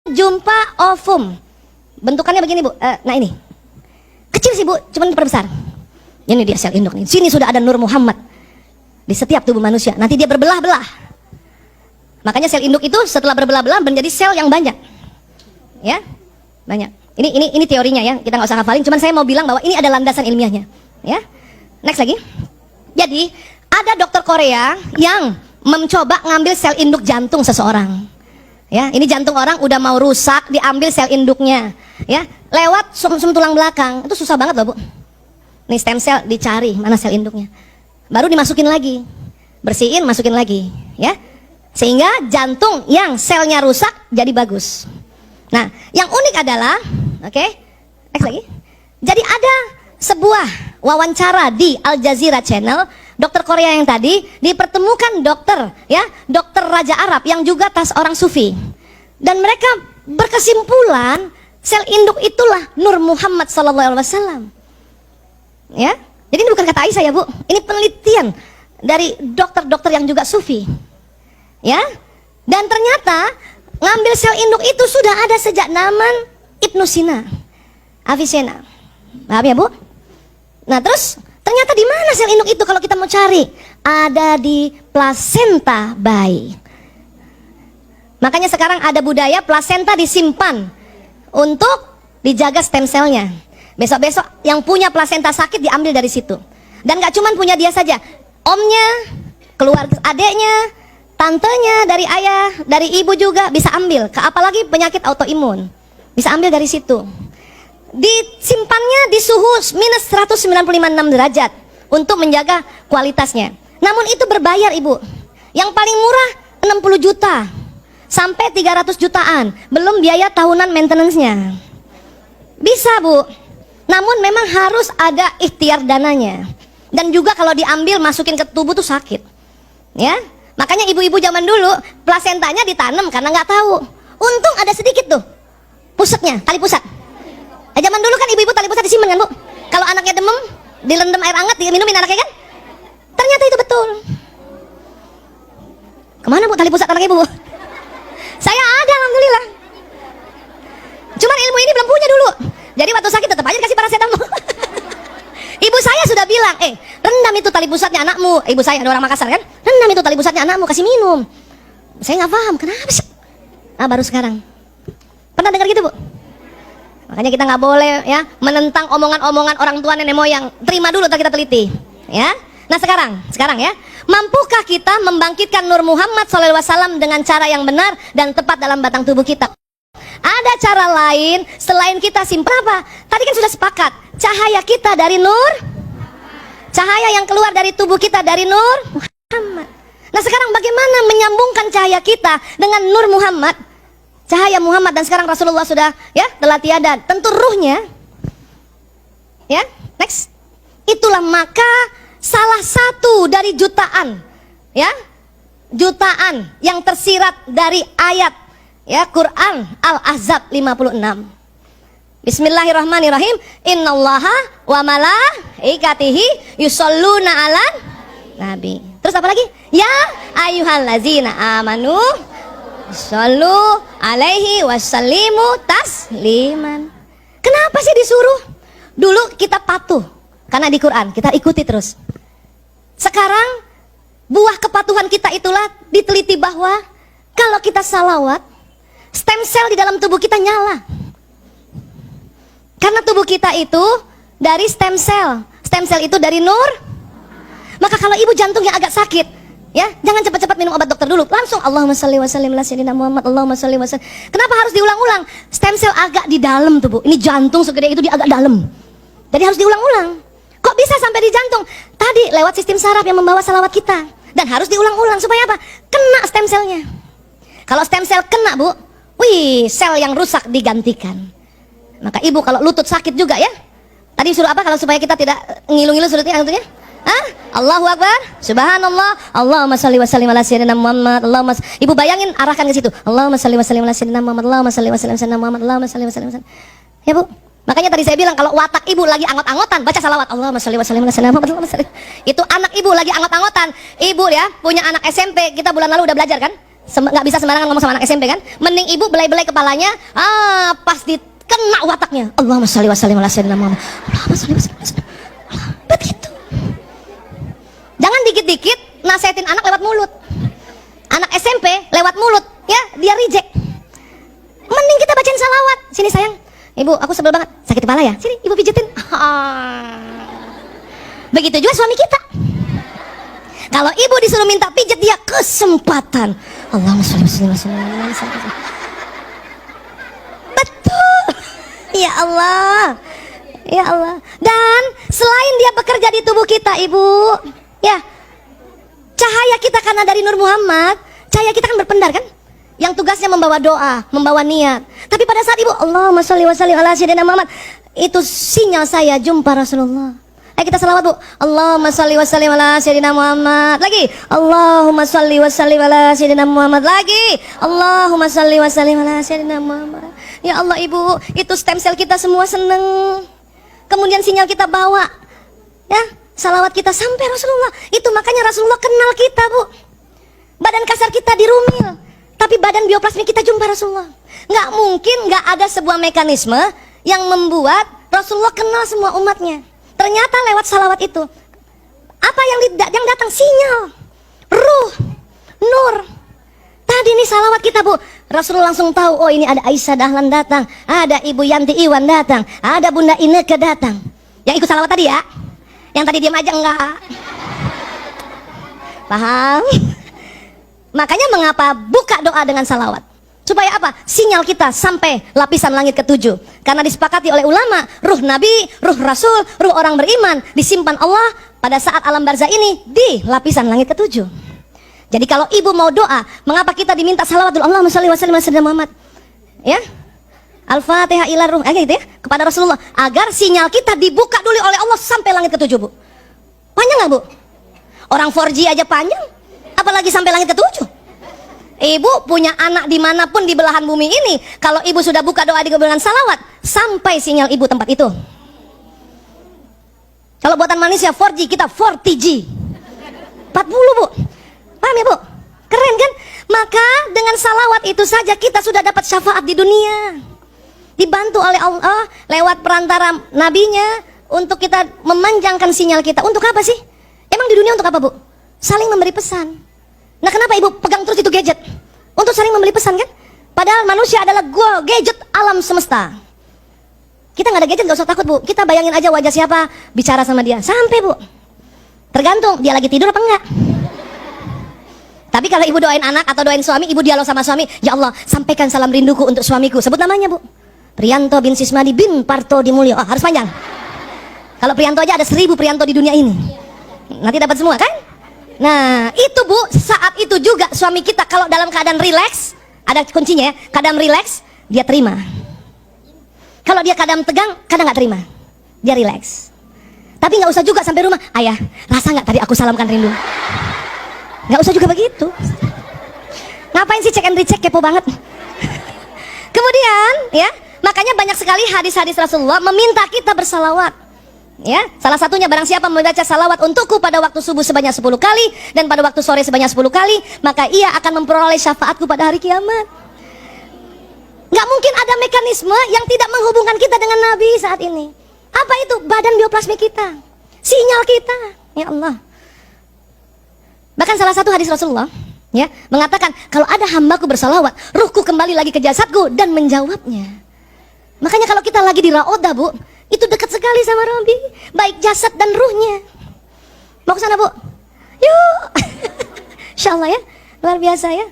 jumpa ovum. Bentukannya begini, Bu. Nah ini. Kecil sih, Bu, cuman diperbesar. Ini dia sel induk nih. Sini sudah ada Nur Muhammad di setiap tubuh manusia. Nanti dia berbelah-belah. Makanya sel induk itu setelah berbelah-belah menjadi sel yang banyak. Ya, banyak. Ini teorinya ya. Kita nggak usah hafalin. Cuman saya mau bilang bahwa ini ada landasan ilmiahnya. Ya. Next lagi. Jadi ada dokter Korea yang mencoba ngambil sel induk jantung seseorang. Ya, ini jantung orang udah mau rusak, diambil sel induknya. Ya, lewat sum-sum tulang belakang. Itu susah banget loh, Bu. Nih stem cell dicari mana sel induknya. Baru dimasukin lagi. Bersihin, masukin lagi, ya. Sehingga jantung yang selnya rusak jadi bagus. Nah, yang unik adalah, oke, next lagi. Jadi ada sebuah wawancara di Al Jazeera Channel, dokter Korea yang tadi dipertemukan dokter, ya, dokter Raja Arab yang juga orang sufi. Dan mereka berkesimpulan sel induk itulah Nur Muhammad SAW. Ya, jadi ini bukan kata Aisyah ya, Bu. Ini penelitian dari dokter-dokter yang juga sufi. Ya, dan ternyata ngambil sel induk itu sudah ada sejak zaman Ibnu Sina, Avicenna. Paham ya, Bu? Nah, terus ternyata di mana sel induk itu kalau kita mau cari? Ada di plasenta bayi. Makanya sekarang ada budaya plasenta disimpan untuk dijaga stem selnya. Besok-besok yang punya plasenta sakit diambil dari situ. Dan gak cuma punya dia saja, omnya, keluarga adeknya, tantenya, dari ayah, dari ibu juga bisa ambil. Apalagi penyakit autoimun, bisa ambil dari situ. Disimpannya di suhu minus 195,6 derajat untuk menjaga kualitasnya. Namun itu berbayar, Ibu. Yang paling murah 60 juta sampai 300 jutaan, belum biaya tahunan maintenance-nya. Bisa, Bu. Namun memang harus ada ikhtiar dananya. Dan juga kalau diambil masukin ke tubuh tuh sakit. Ya. Makanya ibu-ibu zaman dulu plasentanya ditanam karena nggak tahu. Untung ada sedikit tuh pusatnya, tali pusat. Zaman dulu kan ibu-ibu tali pusat disimpan kan, Bu? Kalau anaknya demam, direndam air hangat, diminumin anaknya kan? Ternyata itu betul. Kemana, Bu, tali pusat anak ibu, Bu? Saya ada, alhamdulillah. Cuman ilmu ini belum punya dulu. Jadi waktu sakit tetap aja dikasih paracetamol. Ibu saya sudah bilang, rendam itu tali pusatnya anakmu. Ibu saya ada orang Makassar kan? Rendam itu tali pusatnya anakmu, kasih minum. Saya nggak paham, kenapa sih? Nah, baru sekarang. Pernah dengar gitu, Bu? Makanya kita nggak boleh ya menentang omongan-omongan orang tua nenek moyang. Terima dulu, kita teliti. Ya. Nah sekarang ya, mampukah kita membangkitkan Nur Muhammad SAW dengan cara yang benar dan tepat dalam batang tubuh kita? Ada cara lain selain kita simpan apa? Tadi kan sudah sepakat, cahaya kita dari Nur, cahaya yang keluar dari tubuh kita dari Nur Muhammad. Nah sekarang bagaimana menyambungkan cahaya kita dengan Nur Muhammad, cahaya Muhammad, dan sekarang Rasulullah sudah ya telah tiada, tentu ruhnya. Ya, next. Itulah maka salah satu dari jutaan, ya, jutaan yang tersirat dari ayat ya Quran Al-Ahzab 56. Bismillahirrahmanirrahim. Innallaha wa malaikatihi yusholluna 'alan nabi. Terus apa lagi? Ya ayyuhallazina amanu shollu alaihi wasallimu tasliman. Kenapa sih disuruh? Dulu kita patuh karena di Quran, kita ikuti terus. Sekarang buah kepatuhan kita itulah diteliti bahwa kalau kita salawat, stem cell di dalam tubuh kita nyala. Karena tubuh kita itu dari stem cell. Stem cell itu dari Nur. Maka kalau ibu jantungnya agak sakit, ya, jangan cepat-cepat minum obat dokter dulu. Langsung Allahumma shalli wa sallim ala sayyidina Muhammad. Allahumma shalli wa sallim. Kenapa harus diulang-ulang? Stem cell agak di dalam tubuh. Ini jantung segede itu dia agak dalam. Jadi harus diulang-ulang. Kok bisa sampai di jantung? Tadi lewat sistem saraf yang membawa salawat kita. Dan harus diulang-ulang supaya apa? Kena stem cellnya. Kalau stem cell kena, Bu, wih, sel yang rusak digantikan. Maka ibu kalau lutut sakit juga ya. Tadi suruh apa kalau supaya kita tidak ngilu-ngilu lututnya? Allahu Akbar, Subhanallah, Allahumma shalli wa sallim ala sayyidina Muhammad. Ibu bayangin, arahkan ke situ. Allahumma shalli wa sallim ala sayyidina Muhammad. Allahumma shalli wa sallim ala sayyidina Muhammad. Allahumma shalli wa sallim ala sayyidina Muhammad. Ya, Bu. Makanya tadi saya bilang kalau watak ibu lagi angot-angotan, baca salawat. Allahumma shalli wa sallim ala sayyidina Muhammad. Allahumma shalli. Itu anak ibu lagi angot-angotan. Ibu ya punya anak SMP, kita bulan lalu udah belajar kan? Nggak bisa sembarangan ngomong sama anak SMP kan? Mending ibu belai-belai kepalanya, pas dikena wataknya. Allahumma sholli wa sallim ala sayyidina Muhammad. Allahumma sholli wa sallim ala sayyidina Muhammad. Begitu. Jangan dikit-dikit nasihatin anak lewat mulut. Anak SMP lewat mulut, ya dia reject. Mending kita bacain salawat. Sini sayang, ibu aku sebel banget, sakit kepala ya. Sini ibu pijetin. Begitu juga suami kita. Kalau ibu disuruh minta pijet, dia kesempatan. Allahumma sholli wa sallim ala sayyidina Muhammad. Betul. Ya Allah. Ya Allah. Dan selain dia bekerja di tubuh kita, ibu, ya, cahaya kita karena dari Nur Muhammad, cahaya kita kan berpendar kan? Yang tugasnya membawa doa, membawa niat. Tapi pada saat ibu Allahumma sholli wa sallim ala sayyidina Muhammad, itu sinyal saya jumpa Rasulullah. Ayo kita salawat, Bu. Allahumma sholli wa sallim ala sayyidina Muhammad. Lagi. Allahumma sholli wa sallim ala sayyidina Muhammad. Lagi. Allahumma sholli wa sallim ala sayyidina Muhammad. Ya Allah, ibu, itu stem cell kita semua seneng. Kemudian sinyal kita bawa, ya, salawat kita sampai Rasulullah. Itu makanya Rasulullah kenal kita, Bu. Badan kasar kita dirumil, tapi badan bioplasmi kita jumpa Rasulullah. Nggak mungkin nggak ada sebuah mekanisme yang membuat Rasulullah kenal semua umatnya. Ternyata lewat salawat itu, apa yang datang? Sinyal, ruh, nur. Tadi nih salawat kita, Bu. Rasulullah langsung tahu, oh ini ada Aisyah Dahlan datang, ada Ibu Yanti Iwan datang, ada Bunda Ineke datang. Yang ikut salawat tadi ya, yang tadi diam aja enggak. Paham? Makanya mengapa buka doa dengan salawat? Supaya apa? Sinyal kita sampai lapisan langit ke-7. Karena disepakati oleh ulama, ruh Nabi, ruh Rasul, ruh orang beriman disimpan Allah pada saat alam barzah ini di lapisan langit ke-7. Jadi kalau ibu mau doa, mengapa kita diminta salawat dulu? Allahumma sholli wa sallim ala sayyidina Muhammad. Ya? Al-Fatihah ila ruh, gitu ya, kepada Rasulullah, agar sinyal kita dibuka dulu oleh Allah sampai langit ke-7, Bu. Panjang nggak, Bu? Orang 4G aja panjang, apalagi sampai langit ke-7. Ibu punya anak dimanapun di belahan bumi ini, kalau ibu sudah buka doa di dengan salawat, sampai sinyal ibu tempat itu. Kalau buatan manusia 4G, kita 40G 40, Bu. Paham ya, Bu? Keren kan? Maka dengan salawat itu saja kita sudah dapat syafaat di dunia, dibantu oleh Allah lewat perantara nabinya, untuk kita memanjangkan sinyal kita. Untuk apa sih? Emang di dunia untuk apa, Bu? Saling memberi pesan. Nah, kenapa ibu pegang terus itu gadget? Untuk saling memberi pesan kan? Padahal manusia adalah gadget alam semesta. Kita nggak ada gadget, nggak usah takut, Bu. Kita bayangin aja wajah siapa, bicara sama dia. Sampai, Bu. Tergantung dia lagi tidur apa enggak. Tapi kalau ibu doain anak atau doain suami, ibu dialog sama suami, ya Allah, sampaikan salam rinduku untuk suamiku. Sebut namanya, Bu. Priyanto bin Sismadi bin Parto Dimulyo. Oh, harus panjang. Kalau Priyanto aja ada 1000 Priyanto di dunia ini. Nanti dapat semua kan? Nah, itu, Bu, saat itu juga suami kita kalau dalam keadaan rileks, ada kuncinya ya, keadaan rileks, dia terima. Kalau dia keadaan tegang, kadang nggak terima. Dia rileks. Tapi nggak usah juga sampai rumah, ayah, rasa nggak tadi aku salamkan rindu? Nggak usah juga begitu. Ngapain sih cek and recheck, kepo banget. Kemudian, ya, makanya banyak sekali hadis-hadis Rasulullah meminta kita bersalawat. Ya, salah satunya barang siapa membaca salawat untukku pada waktu subuh sebanyak 10 kali dan pada waktu sore sebanyak 10 kali, maka ia akan memperoleh syafaatku pada hari kiamat. Gak mungkin ada mekanisme yang tidak menghubungkan kita dengan Nabi saat ini. Apa itu? Badan bioplasmi kita, sinyal kita. Ya Allah. Bahkan salah satu hadis Rasulullah, ya, mengatakan kalau ada hambaku bersalawat, ruhku kembali lagi ke jasadku dan menjawabnya. Makanya kalau kita lagi di Raodah, Bu, itu dekat sekali sama Robi, baik jasad dan ruhnya. Mau ke sana, Bu? Yuk. Insya Allah ya, luar biasa ya.